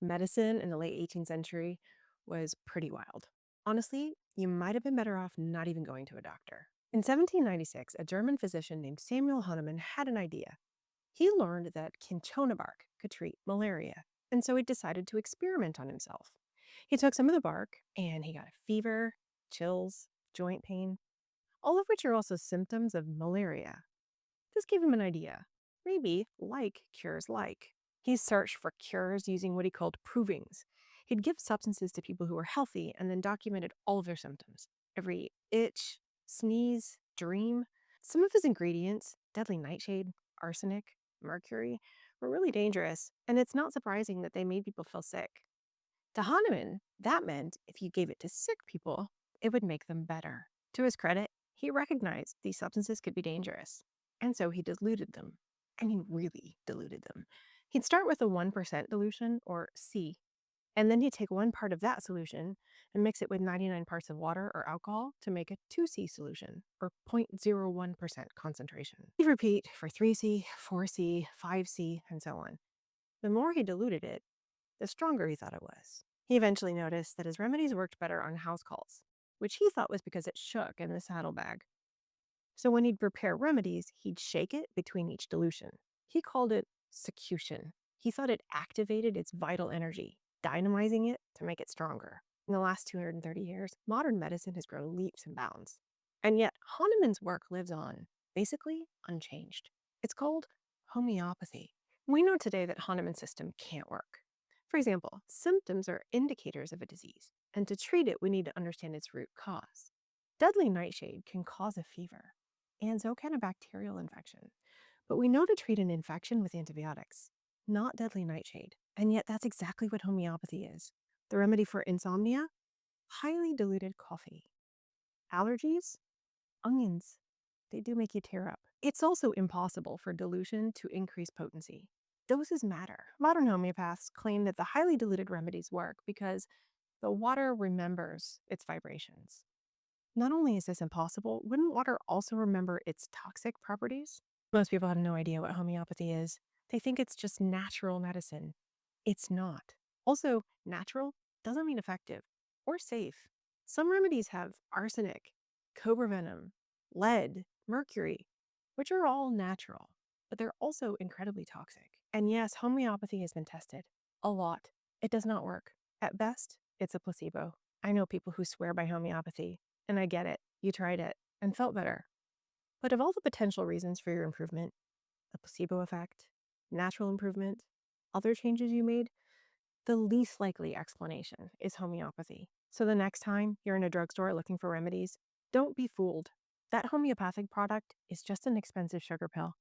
Medicine in the late 18th century was pretty wild. Honestly, you might have been better off not even going to a doctor. In 1796, a German physician named Samuel Hahnemann had an idea. He learned that cinchona bark could treat malaria, and so he decided to experiment on himself. He took some of the bark and he got a fever, chills, joint pain, all of which are also symptoms of malaria. This gave him an idea. Maybe like cures like. He searched for cures using what he called provings. He'd give substances to people who were healthy and then documented all of their symptoms. Every itch, sneeze, dream. Some of his ingredients, deadly nightshade, arsenic, mercury, were really dangerous, and it's not surprising that they made people feel sick. To Hahnemann, that meant if you gave it to sick people, it would make them better. To his credit, he recognized these substances could be dangerous, and so he diluted them. I mean, really diluted them. He'd start with a 1% dilution, or C, and then he'd take one part of that solution and mix it with 99 parts of water or alcohol to make a 2C solution, or 0.01% concentration. He'd repeat for 3C, 4C, 5C, and so on. The more he diluted it, the stronger he thought it was. He eventually noticed that his remedies worked better on house calls, which he thought was because it shook in the saddlebag. So when he'd prepare remedies, he'd shake it between each dilution. He called it secution. He thought it activated its vital energy, dynamizing it to make it stronger. In the last 230 years, modern medicine has grown leaps and bounds. And yet, Hahnemann's work lives on, basically unchanged. It's called homeopathy. We know today that Hahnemann's system can't work. For example, symptoms are indicators of a disease, and to treat it, we need to understand its root cause. Deadly nightshade can cause a fever, and so can a bacterial infection. But we know to treat an infection with antibiotics, not deadly nightshade. And yet that's exactly what homeopathy is. The remedy for insomnia? Highly diluted coffee. Allergies? Onions. They do make you tear up. It's also impossible for dilution to increase potency. Doses matter. Modern homeopaths claim that the highly diluted remedies work because the water remembers its vibrations. Not only is this impossible, wouldn't water also remember its toxic properties? Most people have no idea what homeopathy is. They think it's just natural medicine. It's not. Also, natural doesn't mean effective or safe. Some remedies have arsenic, cobra venom, lead, mercury, which are all natural, but they're also incredibly toxic. And yes, homeopathy has been tested a lot. It does not work. At best, it's a placebo. I know people who swear by homeopathy, and I get it. You tried it and felt better. But of all the potential reasons for your improvement, the placebo effect, natural improvement, other changes you made, the least likely explanation is homeopathy. So the next time you're in a drugstore looking for remedies, don't be fooled. That homeopathic product is just an expensive sugar pill.